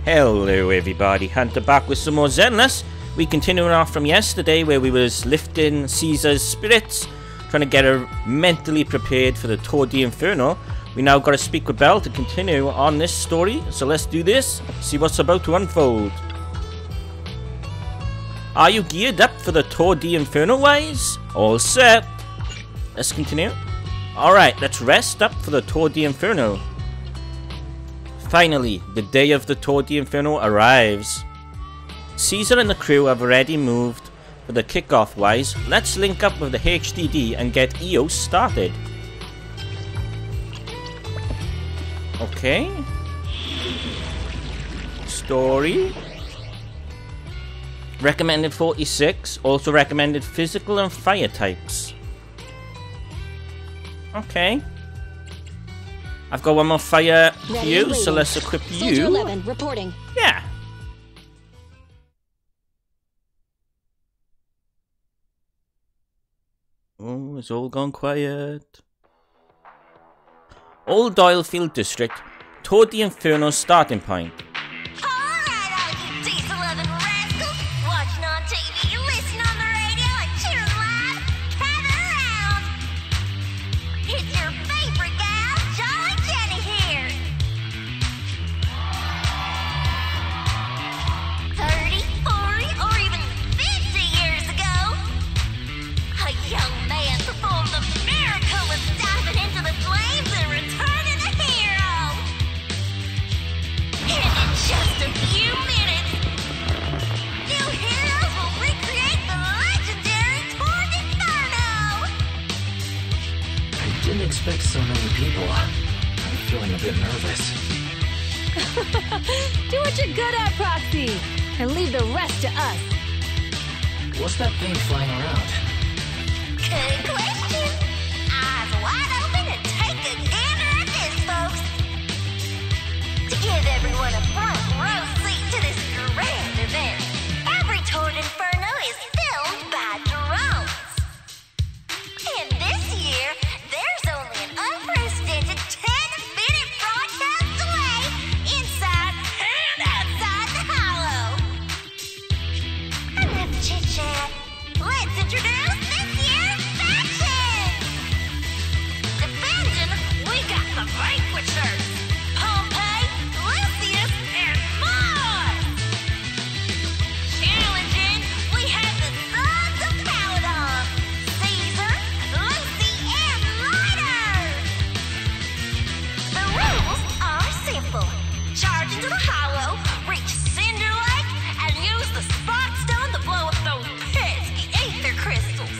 Hello everybody, Hunter back with some more Zenless. We continuing off from yesterday where we was lifting Caesar's spirits, trying to get her mentally prepared for the Tour de Inferno. We now got to speak with Belle to continue on this story, so let's do this, see what's about to unfold. Are you geared up for the Tour de Inferno, Wise? All set. Let's continue. Alright, let's rest up for the Tour de Inferno. Finally, the day of the Tour de Inferno arrives. Caesar and the crew have already moved for the kickoff. Wise, let's link up with the HDD and get EOS started. Okay. Story. Recommended 46. Also recommended physical and fire types. Okay. I've got one more fire for you, so let's equip you. 11, reporting. Yeah. Oh, it's all gone quiet. Old Oilfield District, Tour de Inferno starting point. Alright, all you diesel-loving rascals, watching on TV, listening on the radio, and cheering live, gather around. It's your favorite gal, Jolly Jenny here. 30, 40, or even 50 years ago, a young man performed the miracle of diving into the flames and returning a hero. And in just a few minutes, new heroes will recreate the legendary Tour de Inferno. I didn't expect so many people. I'm feeling a bit nervous. Do what you're good at, Proxy, and leave the rest to us. What's that thing flying around? Good question. Eyes wide open and take a gander at this, folks. To give everyone a front row seat to this grand event, every Tour de Inferno is filmed by drones. And this year, there's only an unprecedented 10-minute broadcast away inside and outside the hollow. Enough chit-chat. Let's introduce this year's faction! Defending, we got the Vanquishers, Pompey, Lucius, and more! Challenging, we have the Sons of Paladon, Caesar, Lucy, and Ryder! The rules are simple. Charge into the hollow, reach Cinder Lake, and use the Spot Stone to blow up those pesky ether crystals.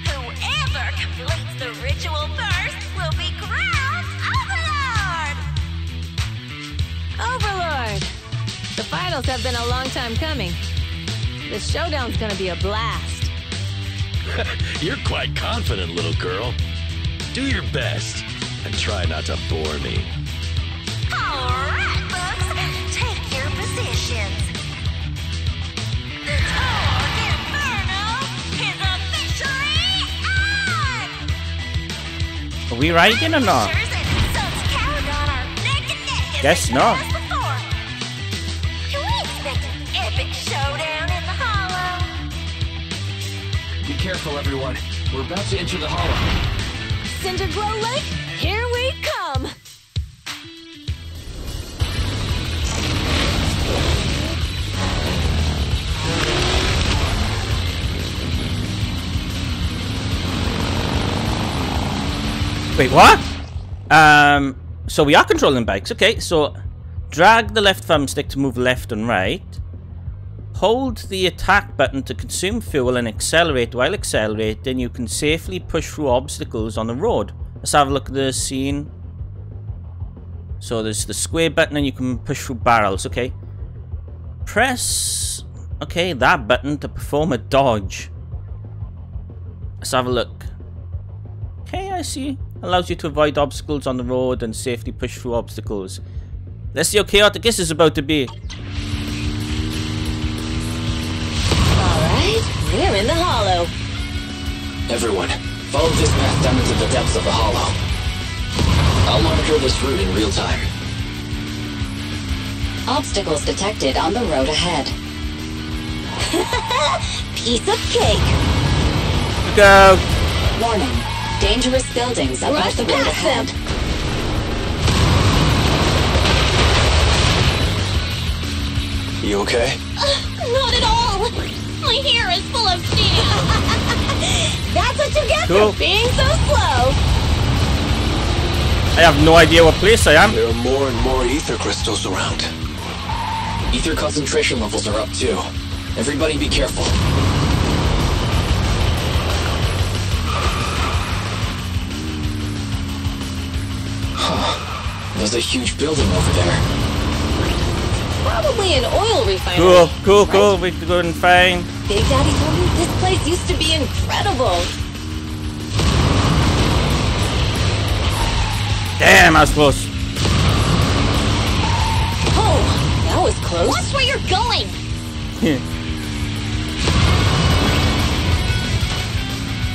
Whoever completes the ritual first will be crowned Overlord! Overlord! The finals have been a long time coming. The showdown's gonna be a blast. You're quite confident, little girl. Do your best and try not to bore me. Alright, folks, take your positions. The Tour de Inferno is officially on! Are we riding or not? Vanquishers and Sons of Paladon are neck and neck as Guess they not. was before. Can we expect an epic showdown in the hollow? Be careful, everyone. We're about to enter the hollow. Cinderglow Lake, here we come! Wait, what? So we are controlling bikes. Okay, so drag the left thumbstick to move left and right. Hold the attack button to consume fuel and accelerate. While accelerating, you can safely push through obstacles on the road. Let's have a look at the scene. So there's the square button and you can push through barrels. Okay. Press, okay, that button to perform a dodge. Let's have a look. Okay, I see. Allows you to avoid obstacles on the road and safely push through obstacles. Let's see how chaotic this is about to be. Alright, we're in the hollow. Everyone, follow this path down into the depths of the hollow. I'll monitor this route in real time. Obstacles detected on the road ahead. Piece of cake. Go. Warning. Dangerous buildings above Rush the road past ahead. them. You okay? Not at all. My hair is full of steam. That's what you get Cool. for being so slow. I have no idea what place I am. There are more and more ether crystals around. Ether concentration levels are up too. Everybody be careful. There's a huge building over there. Probably an oil refinery. Cool. We're going fine. Big Daddy told me this place used to be incredible. Damn, I was close. Oh, that was close. Watch where you're going.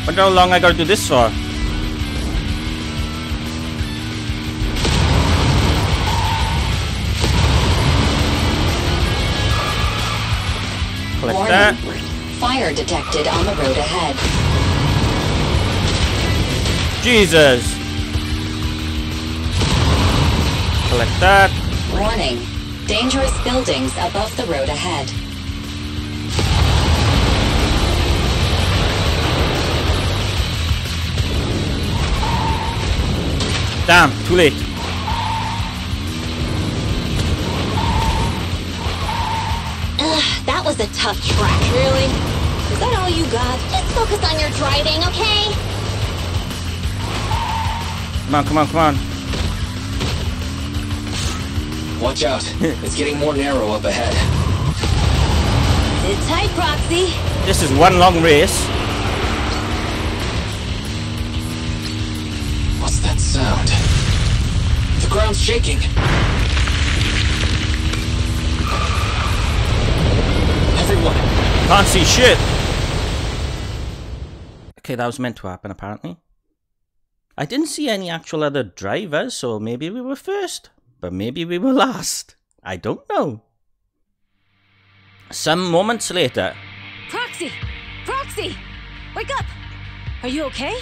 Wonder how long I gotta do this for. Collect that. Warning. Fire detected on the road ahead. Jesus. Collect that. Warning. Dangerous buildings above the road ahead. Damn, too late. That was a tough track. Really? Is that all you got? Just focus on your driving, okay? Come on. Watch out. It's getting more narrow up ahead. Sit tight, Proxy. This is one long race. What's that sound? The ground's shaking. Everyone, Can't see shit. Okay, that was meant to happen apparently. I didn't see any actual other drivers, so maybe we were first. But maybe we were last. I don't know. Some moments later. Proxy! Proxy! Wake up! Are you okay?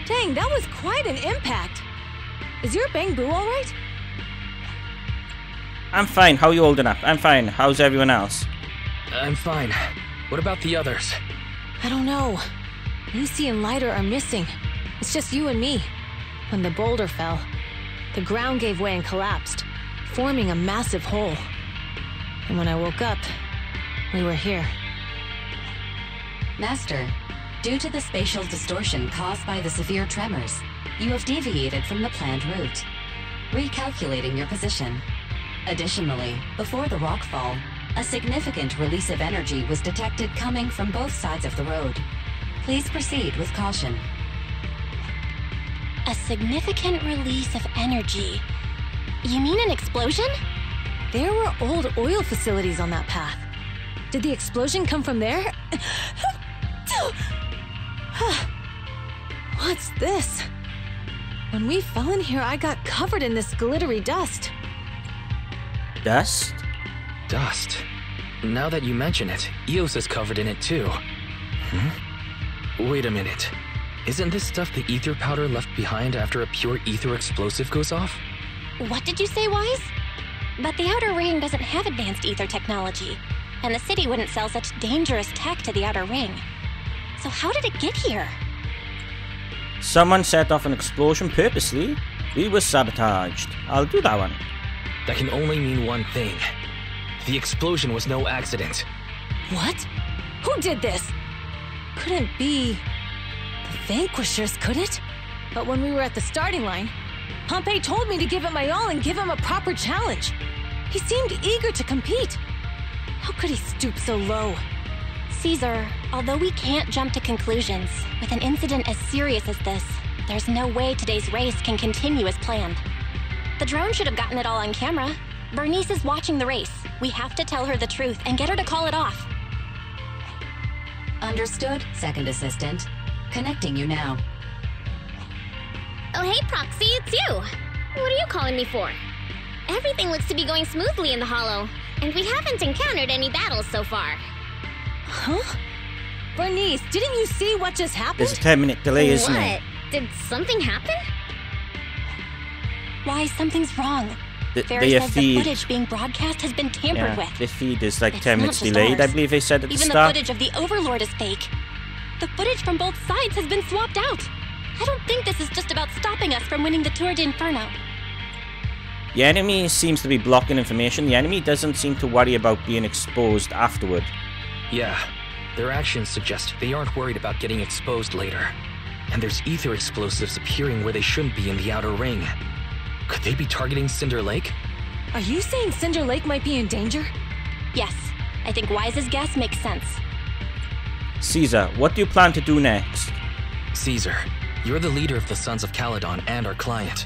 Dang, that was quite an impact. Is your bang boo alright? I'm fine. How are you holding up? I'm fine. How's everyone else? I'm fine. What about the others? I don't know. Lucy and Lighter are missing. It's just you and me. When the boulder fell, the ground gave way and collapsed, forming a massive hole. And when I woke up, we were here. Master, due to the spatial distortion caused by the severe tremors, you have deviated from the planned route, recalculating your position. Additionally, before the rockfall, a significant release of energy was detected coming from both sides of the road. Please proceed with caution. A significant release of energy. You mean an explosion? There were old oil facilities on that path. Did the explosion come from there? What's this? When we fell in here, I got covered in this glittery dust. Dust? Dust. Now that you mention it, Eos is covered in it too. Wait a minute. Isn't this stuff the ether powder left behind after a pure ether explosive goes off? What did you say, Wise? But the Outer Ring doesn't have advanced ether technology, and the city wouldn't sell such dangerous tech to the Outer Ring. So how did it get here? Someone set off an explosion purposely. We were sabotaged. I'll do that one. That can only mean one thing. The explosion was no accident. What? Who did this? Couldn't be the Vanquishers, could it? But when we were at the starting line, Pompey told me to give it my all and give him a proper challenge. He seemed eager to compete. How could he stoop so low? Caesar, although we can't jump to conclusions, with an incident as serious as this, there's no way today's race can continue as planned. The drone should have gotten it all on camera. Bernice is watching the race. We have to tell her the truth and get her to call it off. Understood, Second Assistant. Connecting you now. Oh, hey, Proxy, it's you. What are you calling me for? Everything looks to be going smoothly in the Hollow, and we haven't encountered any battles so far. Huh? Bernice, didn't you see what just happened? There's a 10-minute delay, isn't What? it? Did something happen? Why, something's wrong. Their Ferris says the feed. footage being broadcast has been tampered with. The feed is like It's 10 not minutes just delayed, I ours. believe they said at the Even the start. footage of the Overlord is fake. The footage from both sides has been swapped out. I don't think this is just about stopping us from winning the Tour d'Inferno. The enemy seems to be blocking information. The enemy doesn't seem to worry about being exposed afterward. Yeah, their actions suggest they aren't worried about getting exposed later. And there's ether explosives appearing where they shouldn't be in the outer ring. Could they be targeting Cinder Lake? Are you saying Cinder Lake might be in danger? Yes, I think Wise's guess makes sense. Caesar, what do you plan to do next? Caesar, you're the leader of the Sons of Caledon and our client.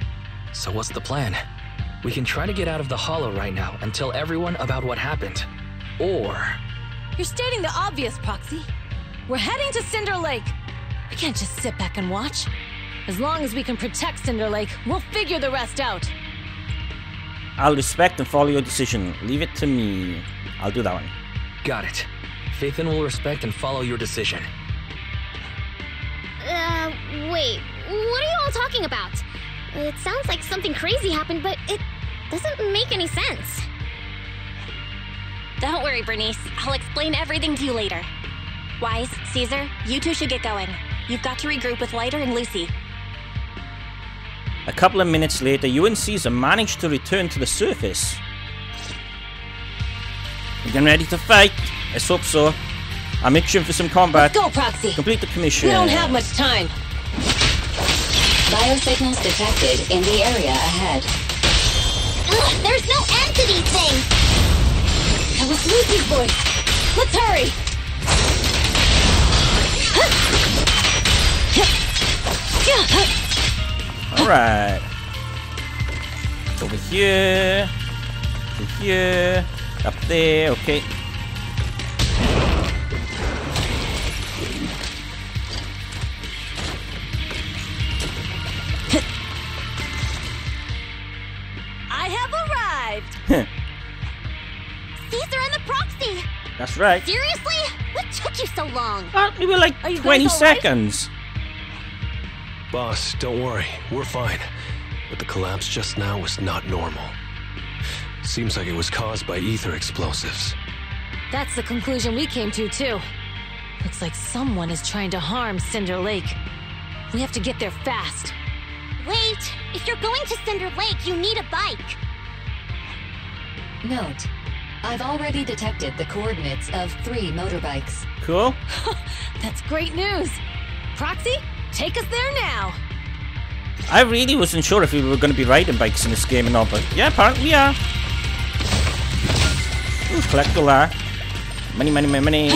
So what's the plan? We can try to get out of the Hollow right now and tell everyone about what happened. Or... You're stating the obvious, Proxy. We're heading to Cinder Lake. We can't just sit back and watch. As long as we can protect Cinder Lake, we'll figure the rest out. I'll respect and follow your decision. Leave it to me. I'll do that one. Got it. Phaethon will respect and follow your decision. Wait. What are you all talking about? It sounds like something crazy happened, but it doesn't make any sense. Don't worry, Bernice. I'll explain everything to you later. Wise, Caesar, you two should get going. You've got to regroup with Lighter and Lucy. A couple of minutes later, you and Caesar managed to return to the surface. You getting ready to fight? Let's hope so. I'm itching for some combat. Go, Proxy. Complete the commission. We don't have much time. Biosignals detected in the area ahead. Ugh, there's no end to these things! That was Lucy's voice. Let's hurry. Alright. Over here. Over here. Up there, okay. I have arrived. Caesar and the Proxy! That's right. Seriously? What took you so long? We were like Are you 20 guys all right? seconds. Boss, don't worry. We're fine. But the collapse just now was not normal. Seems like it was caused by ether explosives. That's the conclusion we came to, too. Looks like someone is trying to harm Cinder Lake. We have to get there fast. Wait, if you're going to Cinder Lake, you need a bike. Note, I've already detected the coordinates of 3 motorbikes. Cool. That's great news. Proxy, take us there now. I really wasn't sure if we were going to be riding bikes in this game or not, but yeah, apparently we are. Ooh, collect all that. Money, money, money, money.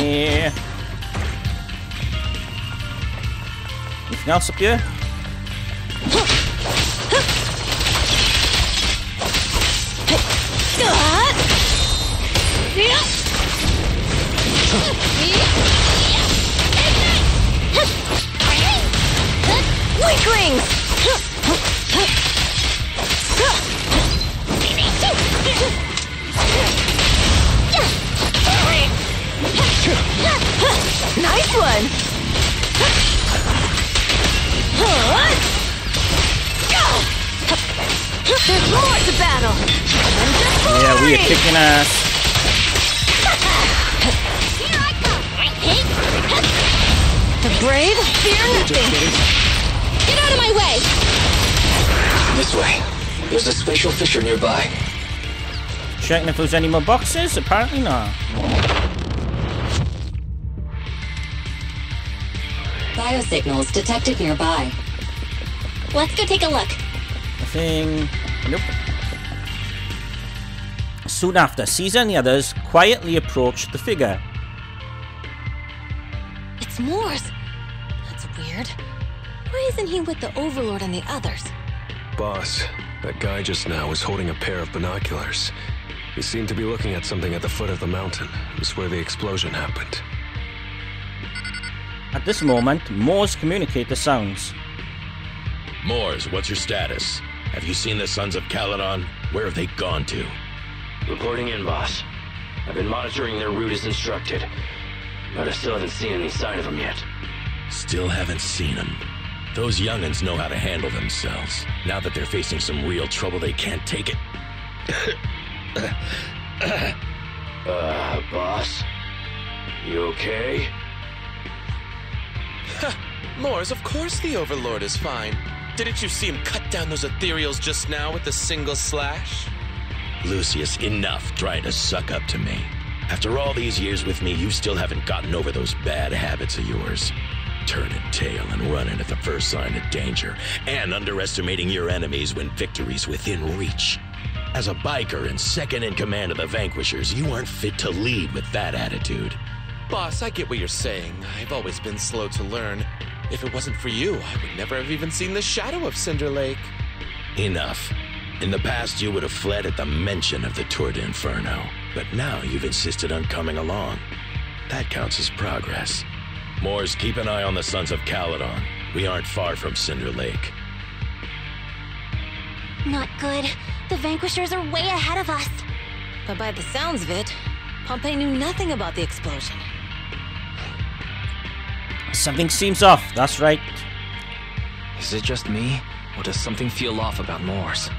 Anything else up here? Weaklings! Nice one! There's more to battle! Yeah, we are kicking ass. Here I come! The brave fear nothing! Get out of my way! This way. There's a spatial fissure nearby. Checking if there's any more boxes. Apparently not. Biosignals detected nearby. Let's go take a look. Nothing. Nope. Soon after, Caesar and the others quietly approached the figure. It's Morse. That's weird. Why isn't he with the Overlord and the others? Boss, that guy just now was holding a pair of binoculars. He seemed to be looking at something at the foot of the mountain. It was where the explosion happened. At this moment, Morse communicator sounds. Moors, what's your status? Have you seen the Sons of Caledon? Where have they gone to? Reporting in, boss. I've been monitoring their route as instructed, but I still haven't seen any sign of them yet. Still haven't seen them. Those young'uns know how to handle themselves. Now that they're facing some real trouble, they can't take it. Boss? You okay? Mors, of course the Overlord is fine. Didn't you see him cut down those ethereals just now with a single slash? Lucius, enough trying to suck up to me. After all these years with me, you still haven't gotten over those bad habits of yours. Turning tail and running at the first sign of danger, and underestimating your enemies when victory's within reach. As a biker and second in command of the Vanquishers, you aren't fit to lead with that attitude. Boss, I get what you're saying. I've always been slow to learn. If it wasn't for you, I would never have even seen the shadow of Cinder Lake. Enough. In the past, you would have fled at the mention of the Tour de Inferno, but now you've insisted on coming along. That counts as progress. Mors, keep an eye on the Sons of Caledon. We aren't far from Cinder Lake. Not good. The Vanquishers are way ahead of us. But by the sounds of it, Pompey knew nothing about the explosion. Something seems off, that's right. Is it just me, or does something feel off about Mors?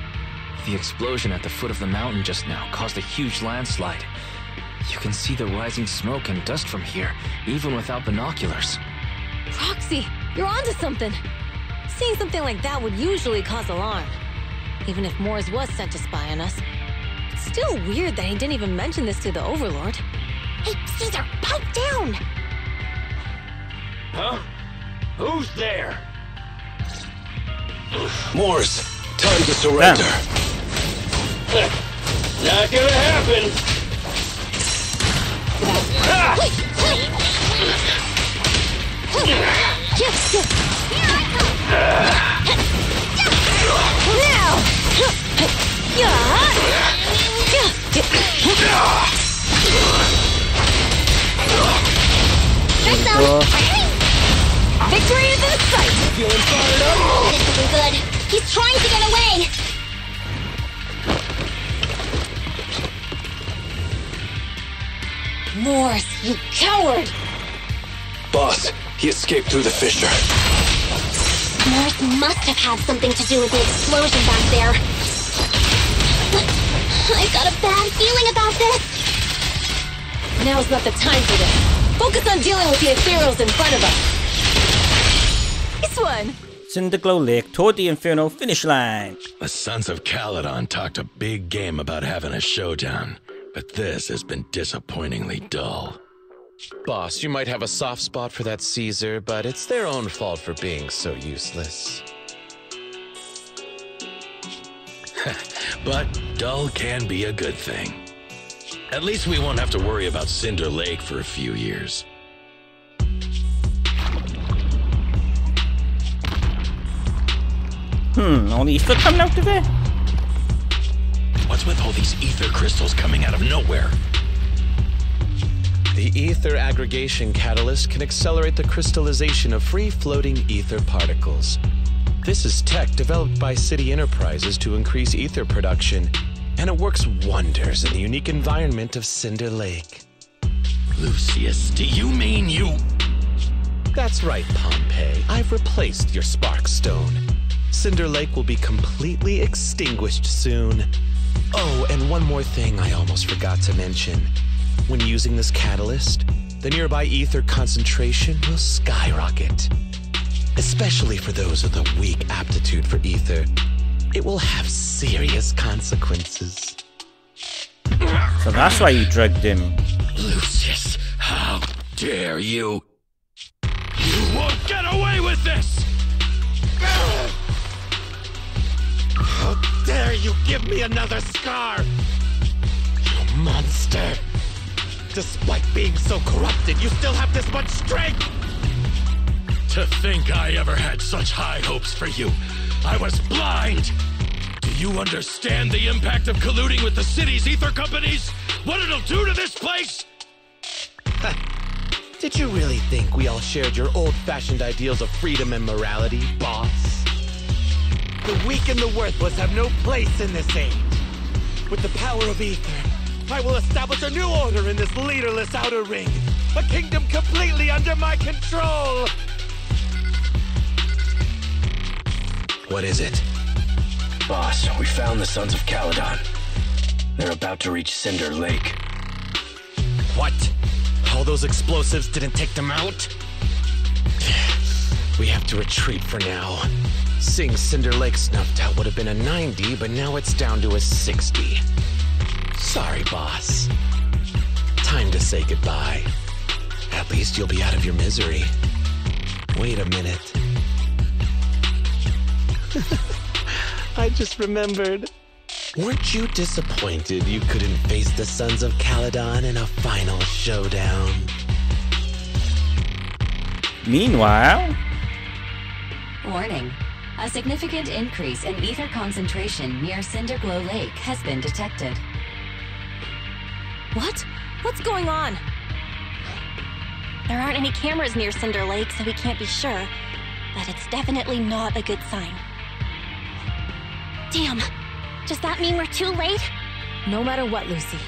The explosion at the foot of the mountain just now caused a huge landslide. You can see the rising smoke and dust from here, even without binoculars. Roxy, you're onto something. Seeing something like that would usually cause alarm. Even if Mors was sent to spy on us. It's still weird that he didn't even mention this to the Overlord. Hey, Caesar, pipe down! Huh? Who's there? Mors, time to surrender. Not gonna happen! Victory is in sight! Feeling fired up? This isn't good. He's trying to get away! Mors, you coward! Boss, he escaped through the fissure. Mors must have had something to do with the explosion back there. I've got a bad feeling about this. Now's not the time for this. Focus on dealing with the ethereals in front of us. This one! Cinderglow Lake, Tour de Inferno finish line. The Sons of Caledon talked a big game about having a showdown, but this has been disappointingly dull. Boss, you might have a soft spot for that Caesar, but it's their own fault for being so useless. But dull can be a good thing. At least we won't have to worry about Cinder Lake for a few years. All the ether coming out of it? What's with all these ether crystals coming out of nowhere? The ether aggregation catalyst can accelerate the crystallization of free-floating ether particles. This is tech developed by City Enterprises to increase ether production, and it works wonders in the unique environment of Cinder Lake. Lucius, do you mean you... That's right, Pompey. I've replaced your spark stone. Cinder Lake will be completely extinguished soon. Oh, and one more thing I almost forgot to mention. When using this catalyst, the nearby ether concentration will skyrocket. Especially for those with a weak aptitude for ether, it will have serious consequences. So that's why you drugged him. Lucius, how dare you? You won't get away with this! How dare you give me another scar! You monster! Despite being so corrupted, you still have this much strength! To think I ever had such high hopes for you. I was blind! Do you understand the impact of colluding with the city's ether companies? What it'll do to this place? Did you really think we all shared your old-fashioned ideals of freedom and morality, boss? The weak and the worthless have no place in this age. With the power of Ether, I will establish a new order in this leaderless outer ring. A kingdom completely under my control! What is it? Boss, we found the Sons of Caledon. They're about to reach Cinder Lake. What? All those explosives didn't take them out? We have to retreat for now. Seeing Cinder Lake snuffed out would have been a 90, but now it's down to a 60. Sorry, boss. Time to say goodbye. At least you'll be out of your misery. Wait a minute. I just remembered. Weren't you disappointed you couldn't face the Sons of Caledon in a final showdown? Meanwhile... Warning. A significant increase in ether concentration near Cinderglow Lake has been detected. What? What's going on? There aren't any cameras near Cinder Lake, so we can't be sure. But it's definitely not a good sign. Damn. Does that mean we're too late? No matter what, Lucy.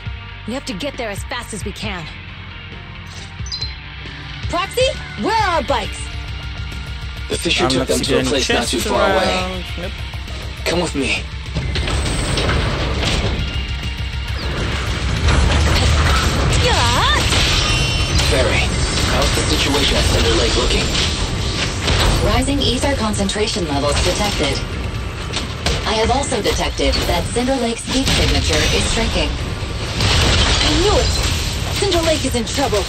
We have to get there as fast as we can. Proxy, where are our bikes? The Fisher took them to a place not too far away. Nope. Come with me. Barry, how's the situation at Cinder Lake looking? Rising ether concentration levels detected. I have also detected that Cinder Lake's heat signature is shrinking. I knew it! Cinder Lake is in trouble.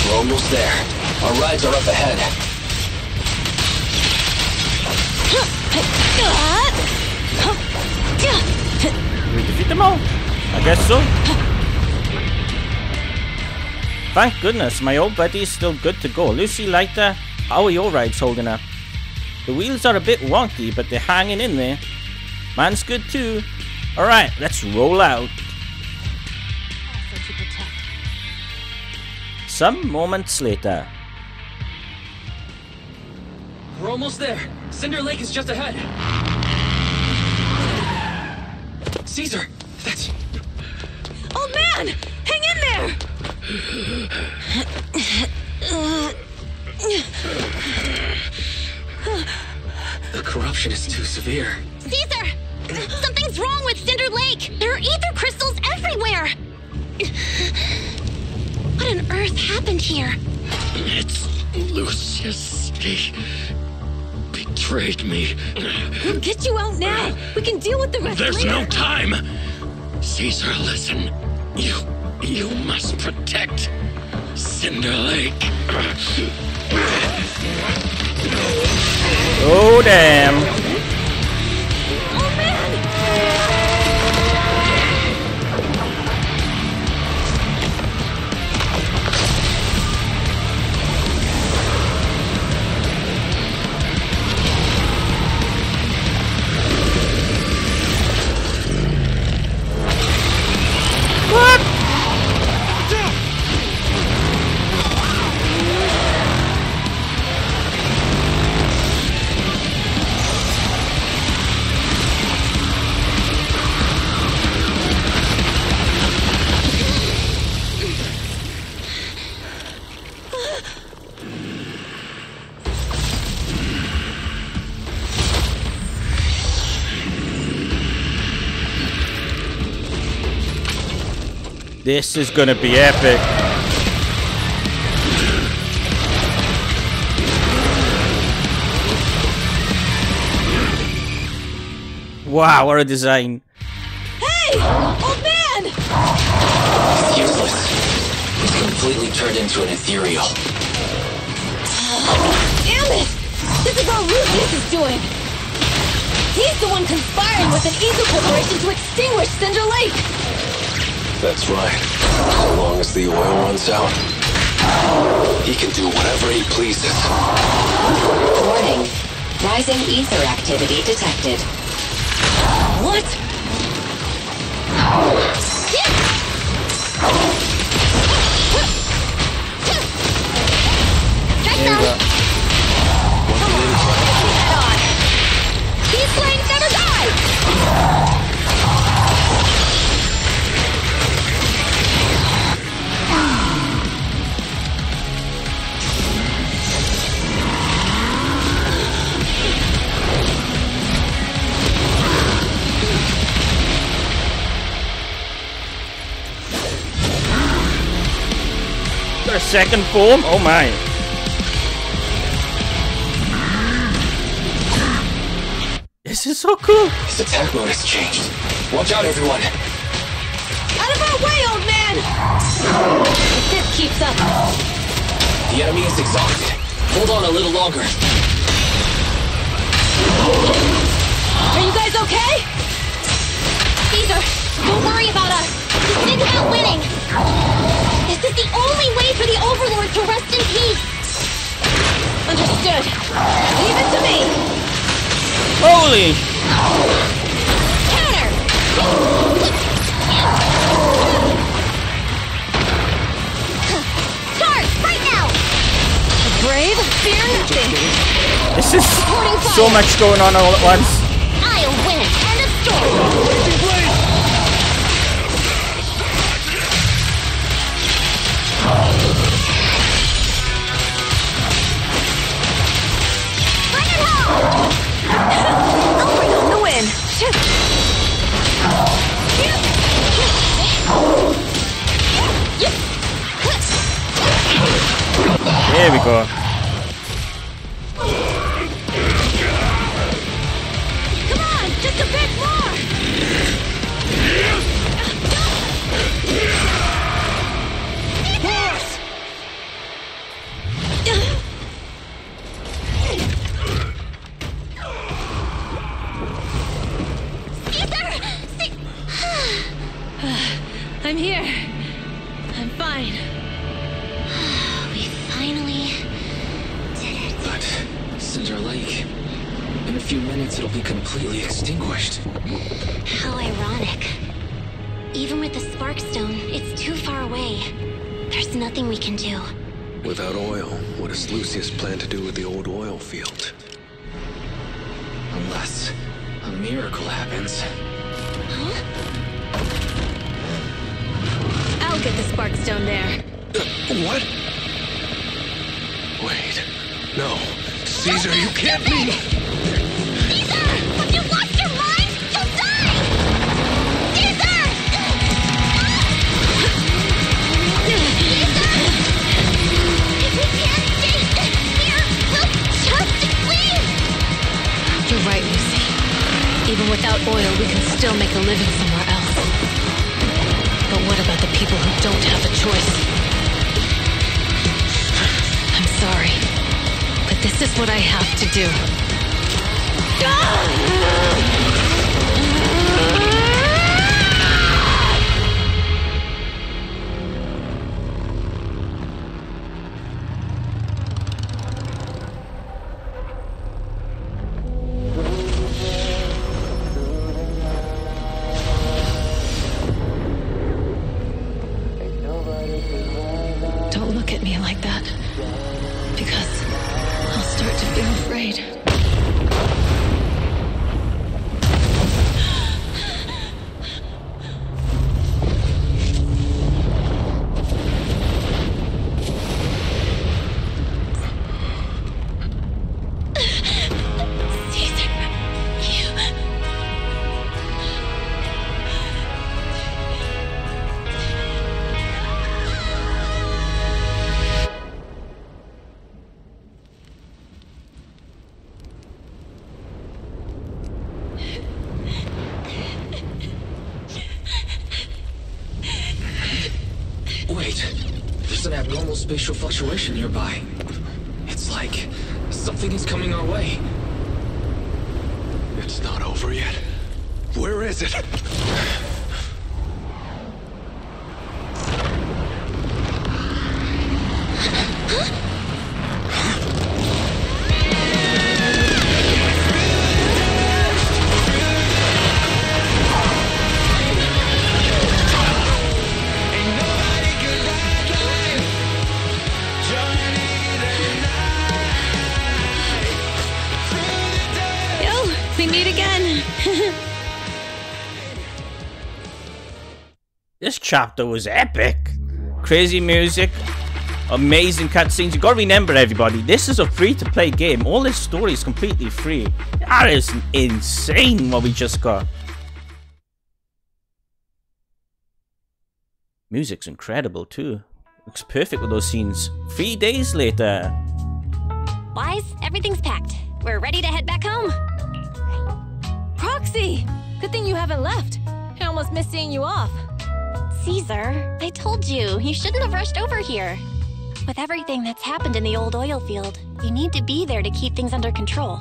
We're almost there. Our rides are up ahead. We defeat them all? I guess so. Thank goodness, my old buddy is still good to go. Lucy, Lighter, how are your rides holding up? The wheels are a bit wonky, but they're hanging in there. Mine's good too. Alright, let's roll out. Some moments later. We're almost there. Cinder Lake is just ahead. Caesar, that's... Old man! Hang in there! The corruption is too severe. Caesar! Something's wrong with Cinder Lake! There are ether crystals everywhere! What on earth happened here? It's Lucius. He betrayed me. We'll get you out now! We can deal with the rest There's later! no time! Caesar, listen. You must protect Cinder Lake. Oh damn. Oh man! What? This is gonna be epic. Wow, what a design. Hey! Old man! It's useless. It's completely turned into an ethereal. Damn it! This is what Lucius is doing! He's the one conspiring with an evil corporation to extinguish Cinder Lake! That's right. So long as the oil runs out, he can do whatever he pleases. Warning. Rising ether activity detected. What? These flames never die! got a second form? Oh my. This is so cool. His attack mode has changed. Watch out, everyone. Out of our way, old man! If this keeps up... The enemy is exhausted. Hold on a little longer. Are you guys okay? Caesar, don't worry about us. Just think about winning. This is the only way for the Overlord to rest in peace. Understood. Leave it to me. Holy! Counter! Charge, right now! The brave fear nothing. This is Supporting fire. so much going on all at once. I'll win. End of story. Bring it home! I'll bring home the win. There we go. Come on, just a bit more. I'm here. I'm fine. We finally did it. But Cinder Lake, in a few minutes it'll be completely extinguished. How ironic. Even with the Sparkstone, it's too far away. There's nothing we can do. Without oil, what does Lucius plan to do with the old oil field? Unless a miracle happens. I'll get the Sparkstone there. What? Wait. No. Caesar, you can't be... Caesar! Have you lost your mind? You'll die! Caesar! Caesar! If we can't stay here, we'll just leave! You're right, Lucy. Even without oil, we can still make a living somewhere else. But what about the people who don't have a choice? I'm sorry, but this is what I have to do. Don't look at me like that, because I'll start to feel afraid. Wait, there's an abnormal spatial fluctuation nearby. It's like something is coming our way. It's not over yet. Where is it? Yo, we meet again. This chapter was epic. Crazy music, amazing cutscenes. You gotta remember, everybody, this is a free-to-play game. All this story is completely free. That is insane what we just got. Music's incredible too. Looks perfect with those scenes. 3 days later. Wise, everything's packed. We're ready to head back home. Proxy! Good thing you haven't left. I almost missed seeing you off. Caesar, I told you, you shouldn't have rushed over here. With everything that's happened in the old oil field, you need to be there to keep things under control.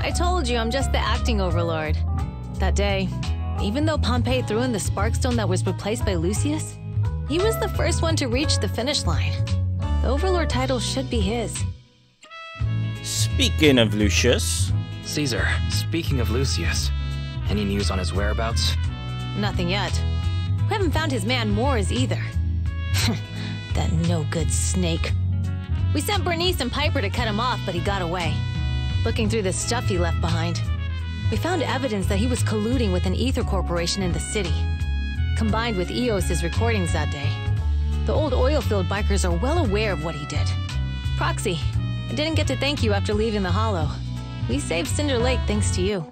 I told you I'm just the acting overlord. That day, even though Pompey threw in the Sparkstone that was replaced by Lucius, he was the first one to reach the finish line. The overlord title should be his. Speaking of Lucius. Caesar, speaking of Lucius, any news on his whereabouts? Nothing yet. We haven't found his man Moores either. That no-good snake. We sent Bernice and Piper to cut him off, but he got away. Looking through the stuff he left behind, we found evidence that he was colluding with an ether corporation in the city, combined with Eos's recordings that day. The old oilfield bikers are well aware of what he did. Proxy, I didn't get to thank you after leaving the Hollow. We saved Cinder Lake thanks to you.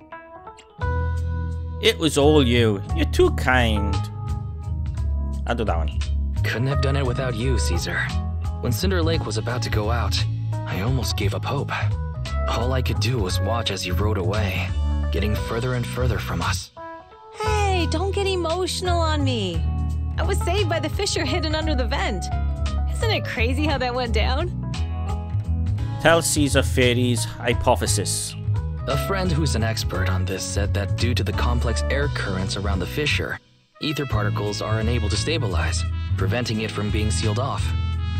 It was all you. You're too kind. I'll do that one. Couldn't have done it without you, Caesar. When Cinder Lake was about to go out, I almost gave up hope. All I could do was watch as he rode away, getting further and further from us. Hey, don't get emotional on me. I was saved by the fissure hidden under the vent. Isn't it crazy how that went down? Tell Caesar Fairy's hypothesis. A friend who's an expert on this said that due to the complex air currents around the fissure, ether particles are unable to stabilize, preventing it from being sealed off.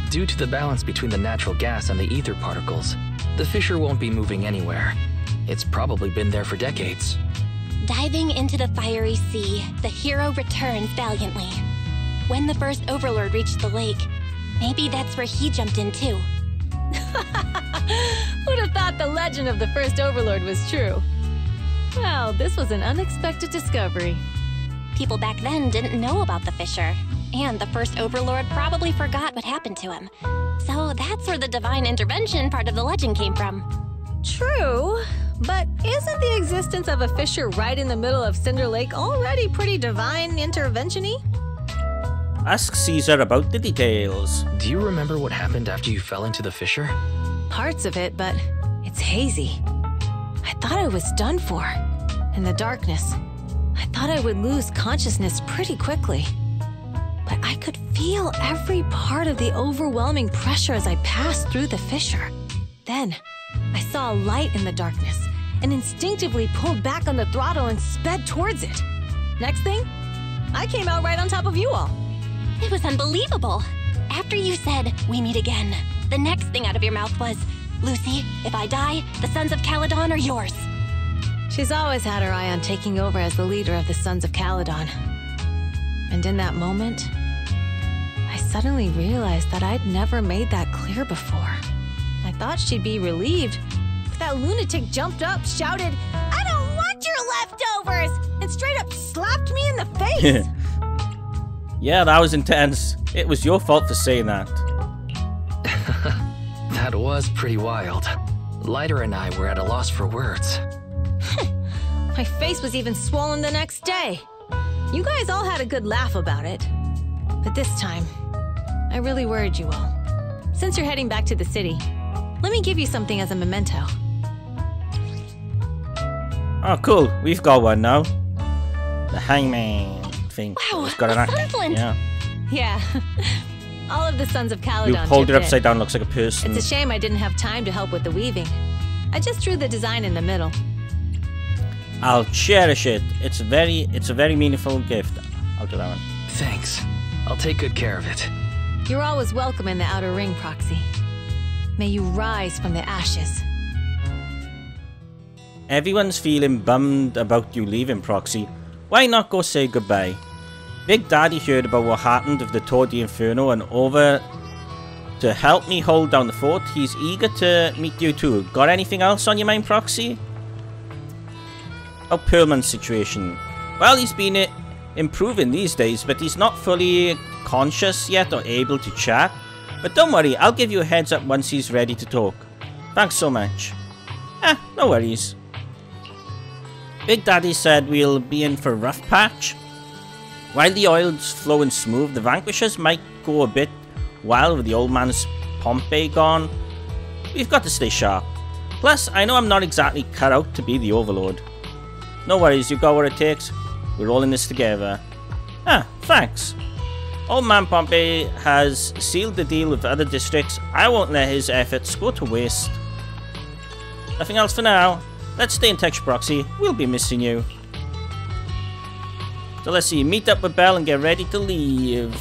Due to the balance between the natural gas and the ether particles, the fissure won't be moving anywhere. It's probably been there for decades. Diving into the fiery sea, the hero returns valiantly. When the first overlord reached the lake, maybe that's where he jumped in too. Who'd have thought the legend of the first overlord was true? Well, this was an unexpected discovery. People back then didn't know about the fissure, and the first overlord probably forgot what happened to him. So that's where the divine intervention part of the legend came from. True, but isn't the existence of a fissure right in the middle of Cinder Lake already pretty divine intervention-y? Ask Caesar about the details. Do you remember what happened after you fell into the fissure? Parts of it, but it's hazy. I thought I was done for. In the darkness, I thought I would lose consciousness pretty quickly. But I could feel every part of the overwhelming pressure as I passed through the fissure. Then, I saw a light in the darkness and instinctively pulled back on the throttle and sped towards it. Next thing, I came out right on top of you all. It was unbelievable. After you said, "We meet again," the next thing out of your mouth was, "Lucy, if I die, the Sons of Caledon are yours." She's always had her eye on taking over as the leader of the Sons of Caledon. And in that moment, I suddenly realized that I'd never made that clear before. I thought she'd be relieved, but that lunatic jumped up, shouted, "I don't want your leftovers!" and straight up slapped me in the face. Yeah, that was intense. It was your fault for saying that. That was pretty wild. Lighter and I were at a loss for words. My face was even swollen the next day. You guys all had a good laugh about it. But this time, I really worried you all. Since you're heading back to the city, let me give you something as a memento. Oh, cool. We've got one now. The hangman thing. Wow, It's got an act. Sunflint. Yeah. Yeah. All of the Sons of You Caledon hold it chipped in. upside down, looks like a person. It's a shame I didn't have time to help with the weaving. I just drew the design in the middle. I'll cherish it. It's a very meaningful gift. I'll do that one. Thanks. I'll take good care of it. You're always welcome in the Outer Ring, Proxy. May you rise from the ashes. Everyone's feeling bummed about you leaving, Proxy. Why not go say goodbye? Big Daddy heard about what happened with the Tour de Inferno and over to help me hold down the fort. He's eager to meet you too. Got anything else on your mind, Proxy? Oh, Perlman's situation. Well, he's been improving these days, but he's not fully conscious yet or able to chat. But don't worry, I'll give you a heads up once he's ready to talk. Thanks so much. No worries. Big Daddy said we'll be in for a rough patch. While the oil's flowing smooth, the Vanquishers might go a bit while with the old man's Pompey gone, we've got to stay sharp. Plus, I know I'm not exactly cut out to be the Overlord. No worries, you've got what it takes. We're all in this together. Ah, thanks. Old man Pompey has sealed the deal with other districts. I won't let his efforts go to waste. Nothing else for now. Let's stay in touch, Proxy. We'll be missing you. So let's see, meet up with Belle and get ready to leave.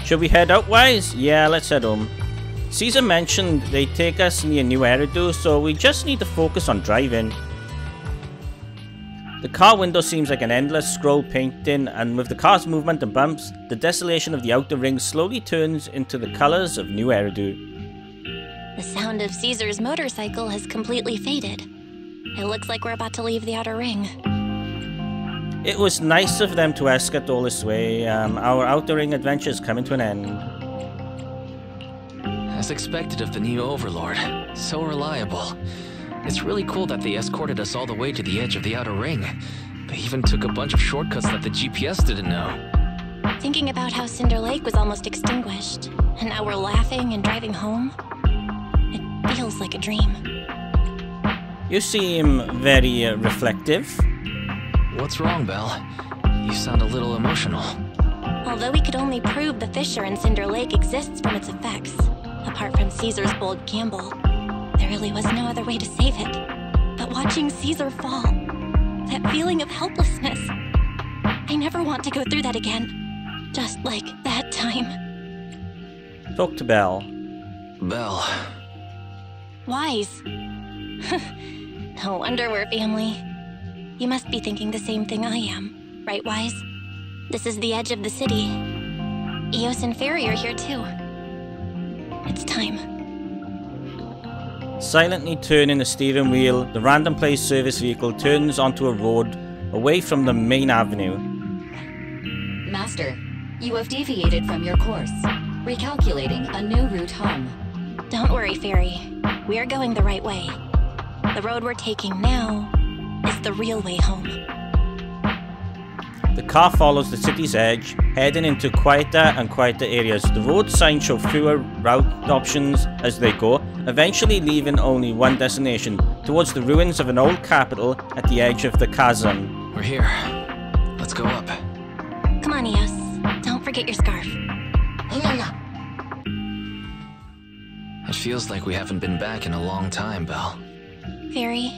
Should we head outwise? Yeah, let's head home. Caesar mentioned they'd take us near New Eridu, so we just need to focus on driving. The car window seems like an endless scroll painting, and with the car's movement and bumps, the desolation of the outer ring slowly turns into the colours of New Eridu. The sound of Caesar's motorcycle has completely faded. It looks like we're about to leave the outer ring. It was nice of them to escort all this way. Our outer ring adventure is coming to an end. As expected of the new Overlord. So reliable. It's really cool that they escorted us all the way to the edge of the outer ring. They even took a bunch of shortcuts that the GPS didn't know. Thinking about how Cinder Lake was almost extinguished, and now we're laughing and driving home, it feels like a dream. You seem very reflective. What's wrong, Belle? You sound a little emotional. Although we could only prove the fissure in Cinder Lake exists from its effects, apart from Caesar's bold gamble, there really was no other way to save it. But watching Caesar fall, that feeling of helplessness, I never want to go through that again. Just like that time. Talk to Belle. Belle. Wise. No wonder we're family. You must be thinking the same thing I am, right, Wise? This is the edge of the city. Eos and Ferry are here too. It's time. Silently turning the steering wheel, the random place service vehicle turns onto a road away from the main avenue. Master, you have deviated from your course, recalculating a new route home. Don't worry, Ferry. We're going the right way. The road we're taking now is the real way home. The car follows the city's edge, heading into quieter and quieter areas. The road signs show fewer route options as they go, eventually leaving only one destination, towards the ruins of an old capital at the edge of the chasm. We're here. Let's go up. Come on, Eos. Don't forget your scarf. It feels like we haven't been back in a long time, Belle. Ferry,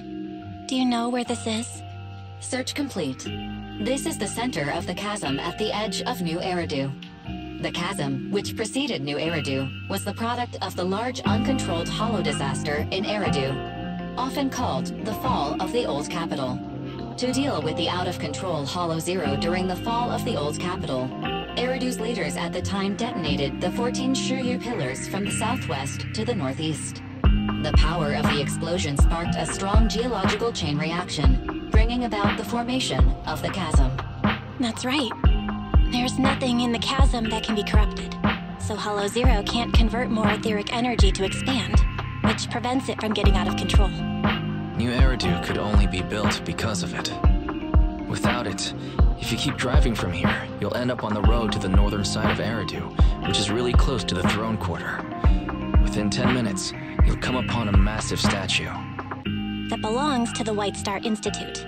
do you know where this is? Search complete. This is the center of the chasm at the edge of New Eridu. The chasm, which preceded New Eridu, was the product of the large uncontrolled hollow disaster in Eridu, often called the fall of the old capital. To deal with the out-of-control Hollow Zero during the fall of the old capital, Eridu's leaders at the time detonated the 14 Shiryu pillars from the southwest to the northeast. The power of the explosion sparked a strong geological chain reaction, bringing about the formation of the chasm. That's right. There's nothing in the chasm that can be corrupted, so Hollow Zero can't convert more etheric energy to expand, which prevents it from getting out of control. New Eridu could only be built because of it. Without it, if you keep driving from here, you'll end up on the road to the northern side of Eridu, which is really close to the throne quarter. Within 10 minutes, you'll come upon a massive statue. That belongs to the White Star Institute.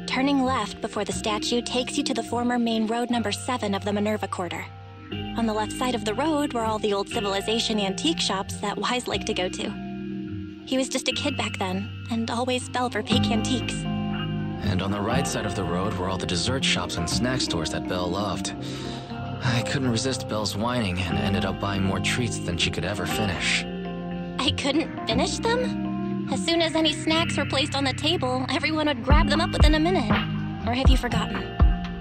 Turning left before the statue takes you to the former main road number 7 of the Minerva Quarter. On the left side of the road were all the old civilization antique shops that Wise liked to go to. He was just a kid back then, and always fell for fake antiques. And on the right side of the road were all the dessert shops and snack stores that Belle loved. I couldn't resist Belle's whining and ended up buying more treats than she could ever finish. I couldn't finish them? As soon as any snacks were placed on the table, everyone would grab them up within a minute. Or have you forgotten?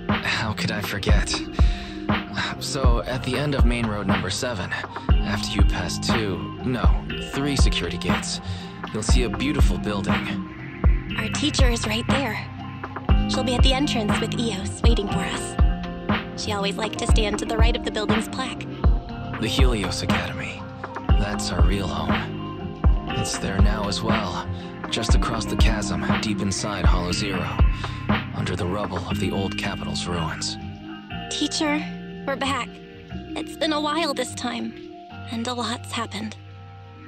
How could I forget? So, at the end of main road number 7, after you pass 3 security gates, you'll see a beautiful building. Our teacher is right there. She'll be at the entrance with Eos, waiting for us. She always liked to stand to the right of the building's plaque. The Helios Academy. That's our real home. It's there now as well, just across the chasm, deep inside Hollow Zero, under the rubble of the old capital's ruins. Teacher, we're back. It's been a while this time, and a lot's happened.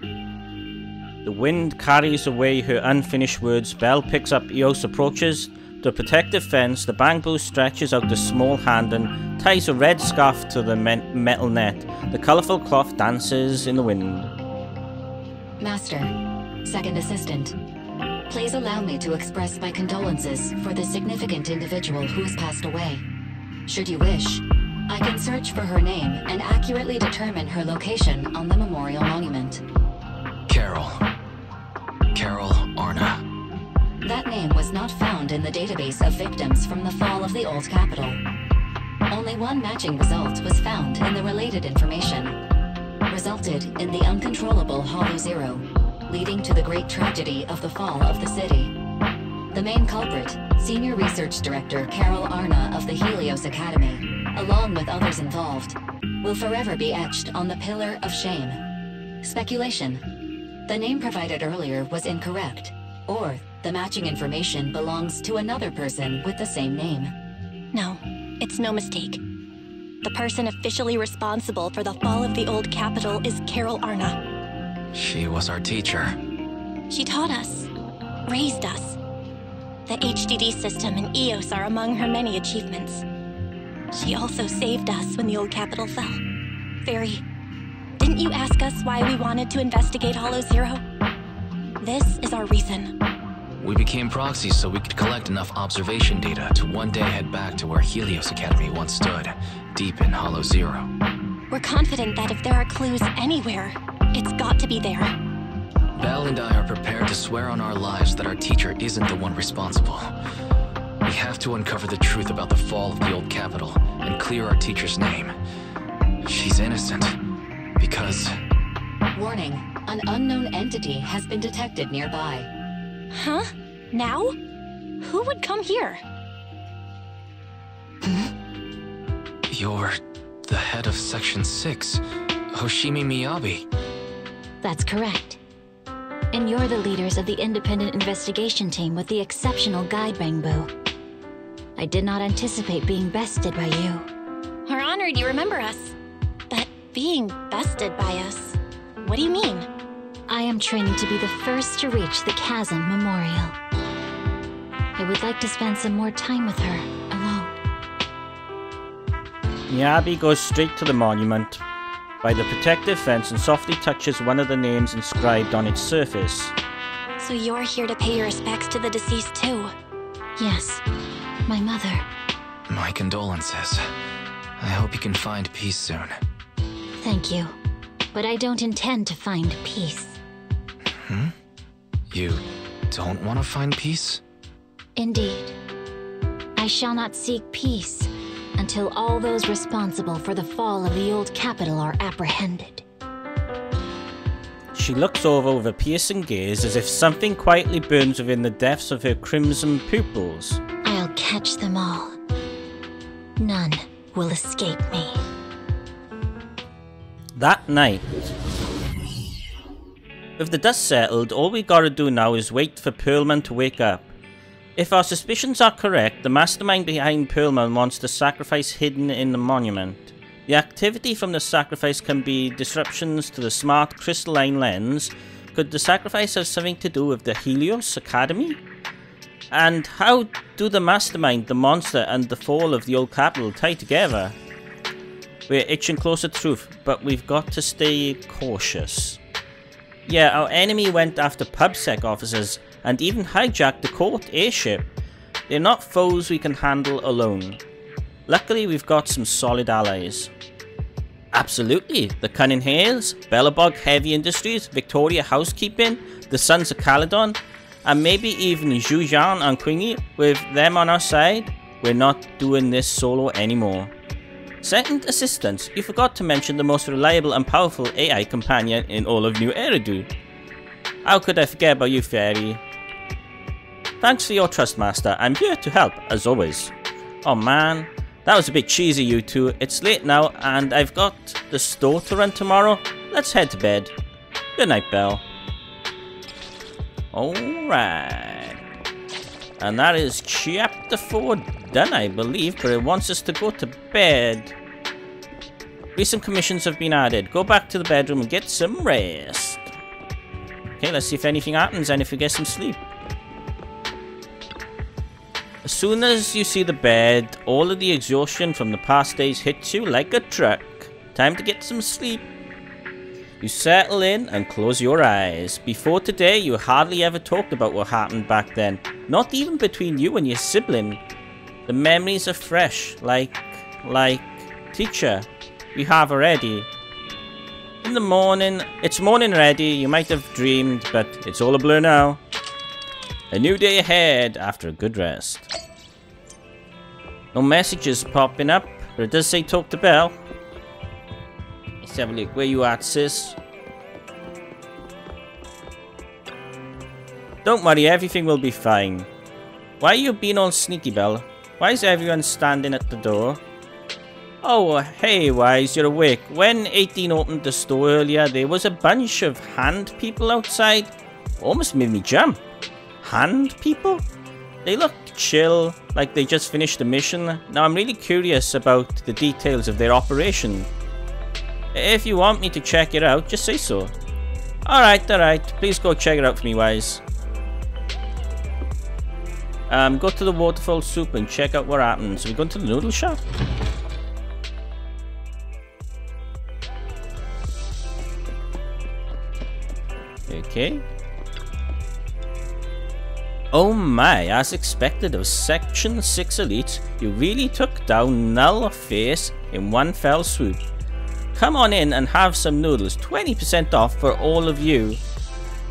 The wind carries away her unfinished words. Belle picks up Eos approaches the protective fence. The bamboo stretches out the small hand and ties a red scarf to the metal net. The colourful cloth dances in the wind. Master, second assistant, please allow me to express my condolences for the significant individual who has passed away. Should you wish, I can search for her name and accurately determine her location on the memorial monument. Carol Arna. That name was not found in the database of victims from the fall of the old capital. Only one matching result was found in the related information. Resulted in the uncontrollable Hollow Zero, leading to the great tragedy of the fall of the city. The main culprit, Senior Research Director Carol Arna of the Helios Academy, along with others involved, will forever be etched on the Pillar of Shame. Speculation. The name provided earlier was incorrect, or the matching information belongs to another person with the same name. No, it's no mistake. The person officially responsible for the fall of the old capital is Carol Arna. She was our teacher. She taught us, raised us. The HDD system and EOS are among her many achievements. She also saved us when the old capital fell. Fairy, didn't you ask us why we wanted to investigate Hollow Zero? This is our reason. We became proxies so we could collect enough observation data to one day head back to where Helios Academy once stood, deep in Hollow Zero. We're confident that if there are clues anywhere, it's got to be there. Belle and I are prepared to swear on our lives that our teacher isn't the one responsible. We have to uncover the truth about the fall of the old capital and clear our teacher's name. She's innocent, because... Warning, an unknown entity has been detected nearby. Huh? Now? Who would come here? You're the head of Section 6, Hoshimi Miyabi. That's correct. And you're the leaders of the independent investigation team with the exceptional guide Bangbo. I did not anticipate being bested by you. We're honored you remember us. But being bested by us, what do you mean? I am training to be the first to reach the Chasm Memorial. I would like to spend some more time with her, alone. Miyabi goes straight to the monument by the protective fence and softly touches one of the names inscribed on its surface. So you're here to pay your respects to the deceased too? Yes, my mother. My condolences. I hope you can find peace soon. Thank you. But I don't intend to find peace. You don't want to find peace? Indeed. I shall not seek peace until all those responsible for the fall of the old capital are apprehended. She looks over with a piercing gaze as if something quietly burns within the depths of her crimson pupils. I'll catch them all. None will escape me. That night, with the dust settled, all we gotta do now is wait for Pearlman to wake up. If our suspicions are correct, the mastermind behind Pearlman wants the sacrifice hidden in the monument. The activity from the sacrifice can be disruptions to the smart crystalline lens. Could the sacrifice have something to do with the Helios Academy? And how do the mastermind, the monster, and the fall of the old capital tie together? We're itching closer to truth, but we've got to stay cautious. Yeah, our enemy went after PubSec officers and even hijacked the court airship. They're not foes we can handle alone. Luckily, we've got some solid allies. Absolutely, the Cunning Hales, Bellabog Heavy Industries, Victoria Housekeeping, the Sons of Caledon, and maybe even Zhujian and Quingy. With them on our side, we're not doing this solo anymore. Second assistants, you forgot to mention the most reliable and powerful AI companion in all of New Eridu. How could I forget about you, Fairy? Thanks for your trust, Master. I'm here to help, as always. Oh man, that was a bit cheesy, you two. It's late now, and I've got the store to run tomorrow. Let's head to bed. Good night, Belle. Alright. And that is chapter 4 done, I believe, but it wants us to go to bed. Recent commissions have been added. Go back to the bedroom and get some rest. Okay, let's see if anything happens and if we get some sleep. As soon as you see the bed, all of the exhaustion from the past days hits you like a truck. Time to get some sleep. You settle in and close your eyes. Before today, you hardly ever talked about what happened back then. Not even between you and your sibling. The memories are fresh, like, teacher, we have already. In the morning, it's morning already, you might have dreamed, but it's all a blur now. A new day ahead after a good rest. No messages popping up, but it does say talk to Belle. Let's have a look. Where you at, sis? Don't worry, everything will be fine. Why are you being all sneaky, Belle? Why is everyone standing at the door? Oh, hey, Wise, you're awake. When 18 opened the store earlier, there was a bunch of hand people outside. Almost made me jump. Hand people? They look chill, like they just finished the mission. Now, I'm really curious about the details of their operation. If you want me to check it out, just say so. Alright. Please go check it out for me, Wise. Go to the waterfall soup and check out what happens. Are we going to the noodle shop? Okay. Oh my, as expected of Section 6 elites, you really took down Null Face in one fell swoop. Come on in and have some noodles, 20% off for all of you.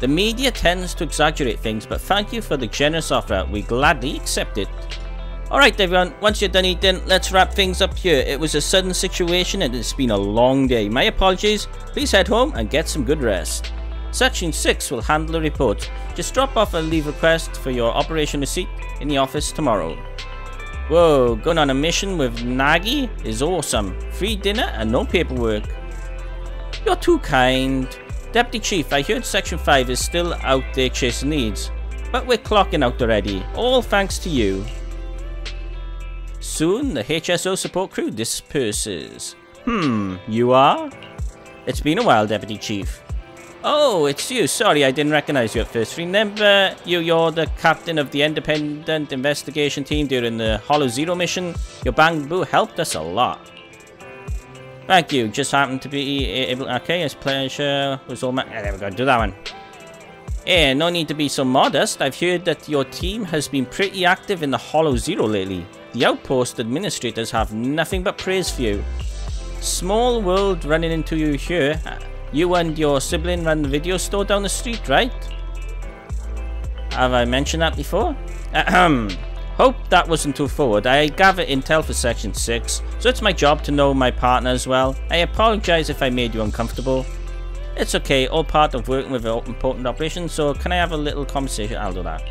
The media tends to exaggerate things, but thank you for the generous offer. We gladly accept it. Alright everyone, once you're done eating, let's wrap things up here. It was a sudden situation and it's been a long day. My apologies. Please head home and get some good rest. Section 6 will handle the report. Just drop off a leave request for your operation receipt in the office tomorrow. Whoa, going on a mission with Nagi is awesome. Free dinner and no paperwork. You're too kind. Deputy Chief, I heard Section 5 is still out there chasing leads, but we're clocking out already, all thanks to you. Soon, the HSO support crew disperses. You are? It's been a while, Deputy Chief. Oh, it's you. Sorry, I didn't recognize you at first. Remember, you're the captain of the independent investigation team during the Hollow Zero mission? Your bamboo helped us a lot. Thank you. Just happened to be able. Okay, it's pleasure. Was all my. There we go. Do that one. Eh, no need to be so modest. I've heard that your team has been pretty active in the Hollow Zero lately. The outpost administrators have nothing but praise for you. Small world running into you here. You and your sibling run the video store down the street, right? Have I mentioned that before? Hope that wasn't too forward. I gather intel for Section 6, so it's my job to know my partner as well. I apologize if I made you uncomfortable. It's okay, all part of working with an important operation, so can I have a little conversation? I'll do that.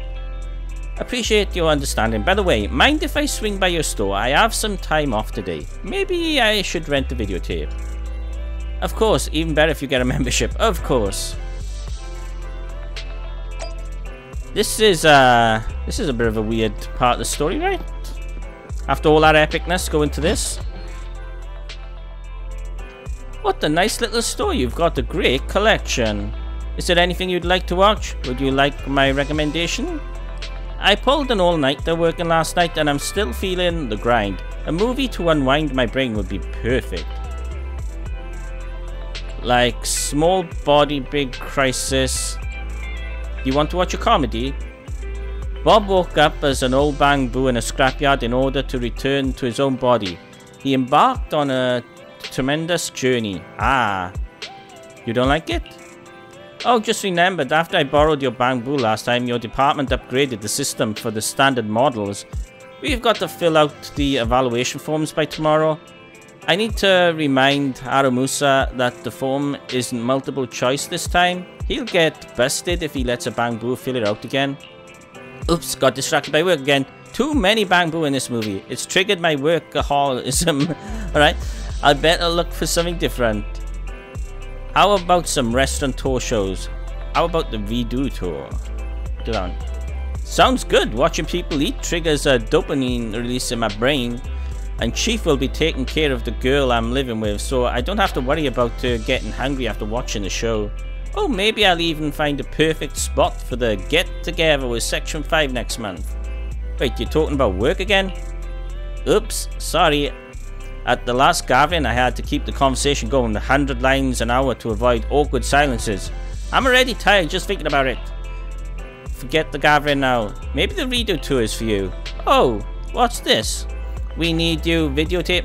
Appreciate your understanding. By the way, mind if I swing by your store? I have some time off today. Maybe I should rent a videotape. Of course, even better if you get a membership. Of course. This is a bit of a weird part of the story, right? After all that epicness, go into this. What a nice little store. You've got a great collection. Is there anything you'd like to watch? Would you like my recommendation? I pulled an all-nighter working last night and I'm still feeling the grind. A movie to unwind my brain would be perfect. Like Small Body, Big Crisis. Do you want to watch a comedy? Bob woke up as an old bamboo in a scrapyard in order to return to his own body. He embarked on a tremendous journey. Ah, you don't like it? Oh, just remembered, after I borrowed your bamboo last time, your department upgraded the system for the standard models. We've got to fill out the evaluation forms by tomorrow. I need to remind Aramusa that the form isn't multiple choice this time. He'll get busted if he lets a bamboo fill it out again. Oops, got distracted by work again. Too many bamboo in this movie. It's triggered my workaholism. Alright, I'd better look for something different. How about some restaurant tour shows? How about the Redo tour? put it on. Sounds good. Watching people eat triggers a dopamine release in my brain. And Chief will be taking care of the girl I'm living with, so I don't have to worry about her getting hungry after watching the show. Oh, maybe I'll even find a perfect spot for the get-together with Section 5 next month. Wait, you're talking about work again? Oops, sorry. At the last gathering, I had to keep the conversation going 100 lines an hour to avoid awkward silences. I'm already tired just thinking about it. Forget the gathering now. Maybe the redo tour is for you. Oh, what's this? We need you, videotape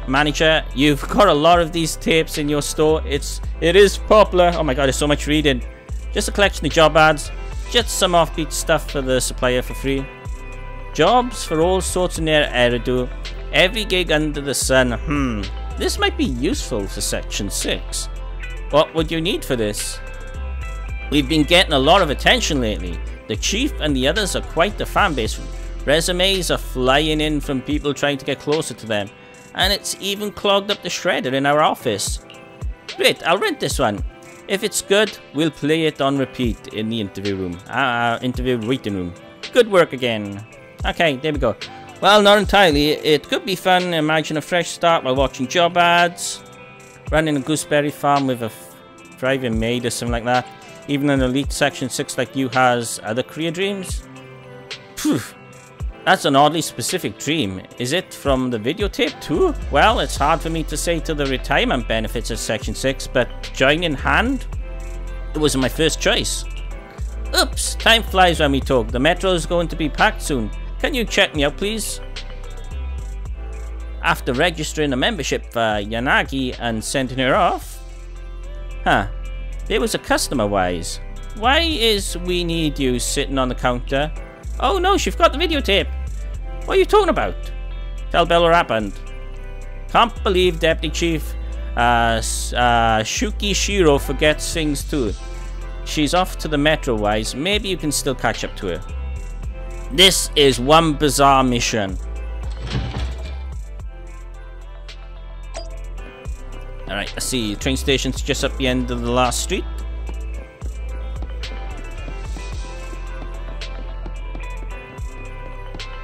manager. You've got a lot of these tapes in your store. It is popular. Oh my god, there's so much reading. Just a collection of job ads. Just some offbeat stuff for the supplier for free. Jobs for all sorts in their error. Every gig under the sun. This might be useful for Section 6. What would you need for this? We've been getting a lot of attention lately. The Chief and the others are quite the fan base. Resumes are flying in from people trying to get closer to them. And it's even clogged up the shredder in our office. Great, I'll rent this one. If it's good, we'll play it on repeat in the interview room. Interview waiting room. Good work again. Okay, there we go. Well, not entirely. It could be fun. Imagine a fresh start while watching job ads. Running a gooseberry farm with a thriving maid or something like that. Even an elite Section 6 like you has other career dreams. Phew. That's an oddly specific dream. Is it from the videotape too? Well, it's hard for me to say to the retirement benefits of Section 6, but joining hand? It wasn't my first choice. Oops, time flies when we talk. The metro is going to be packed soon. Can you check me out, please? After registering a membership for Yanagi and sending her off? Huh. There was a customer wise. Why is We Need You sitting on the counter? Oh no, she forgot the videotape. What are you talking about? Tell Bella what happened. Can't believe Deputy Chief Shuki Shiro forgets things too. She's off to the metro wise. Maybe you can still catch up to her. This is one bizarre mission. Alright, I see. Train station's just up the end of the last street.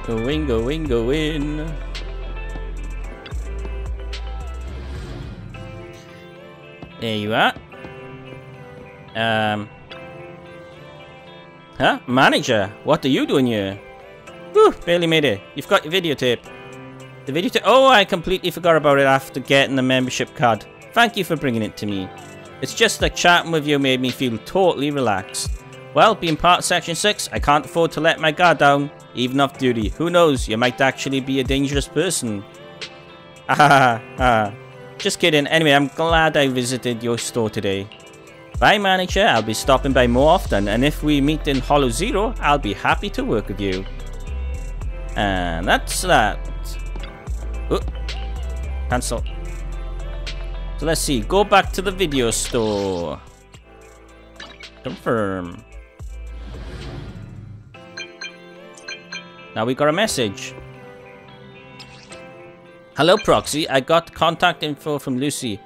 Go in, go in, go in. There you are. Huh? Manager, what are you doing here? Whew, barely made it. You've got your videotape. The videotape? Oh, I completely forgot about it after getting the membership card. Thank you for bringing it to me. It's just like chatting with you made me feel totally relaxed. Well, being part of Section 6, I can't afford to let my guard down. Even off duty. Who knows, you might actually be a dangerous person. Just kidding. Anyway, I'm glad I visited your store today. Bye, manager. I'll be stopping by more often. And if we meet in Hollow Zero, I'll be happy to work with you. And that's that. Oh, cancel. So let's see. Go back to the video store. Confirm. Now we got a message. Hello, Proxy. I got contact info from Lucy.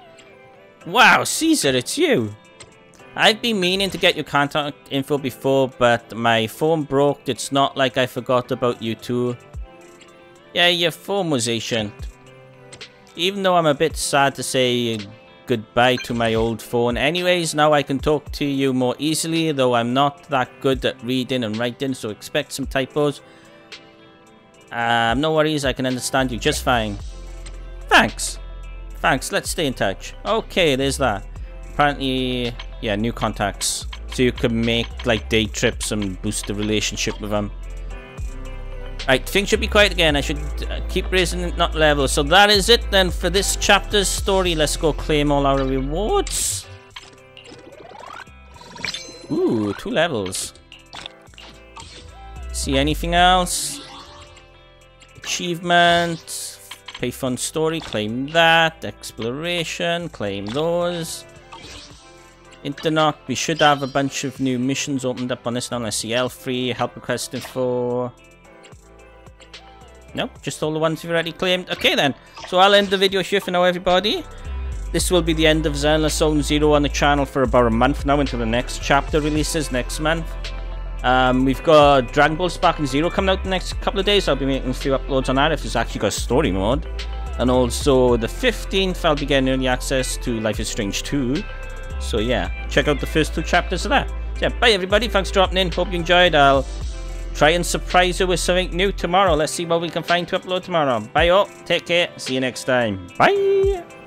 Wow, Caesar, it's you. I've been meaning to get your contact info before, but my phone broke. It's not like I forgot about you too. Yeah, your phone was ancient. Even though I'm a bit sad to say goodbye to my old phone. Anyways, now I can talk to you more easily, though I'm not that good at reading and writing, so expect some typos. No worries, I can understand you just fine. Thanks. Thanks, let's stay in touch. Okay, there's that. Apparently, yeah, new contacts. So you can make, like, day trips and boost the relationship with them. Right, things should be quiet again. I should keep raising it, not level. So that is it then for this chapter's story. Let's go claim all our rewards. Ooh, 2 levels. See anything else? Achievement, pay fun story, claim that. Exploration, claim those. Internet, we should have a bunch of new missions opened up on this now. Let's see, L3, help request info. Nope, just all the ones we've already claimed. Okay then, so I'll end the video here for now, everybody. This will be the end of Zenless Zone Zero on the channel for about a month now until the next chapter releases next month. We've got Dragon Ball Spark and Zero coming out the next couple of days. I'll be making a few uploads on that if it's actually got story mode. And also the 15th, I'll be getting early access to Life is Strange 2. So yeah, check out the first 2 chapters of that. So yeah, bye everybody, thanks for dropping in, hope you enjoyed. I'll try and surprise you with something new tomorrow. Let's see what we can find to upload tomorrow. Bye all, take care, see you next time. Bye!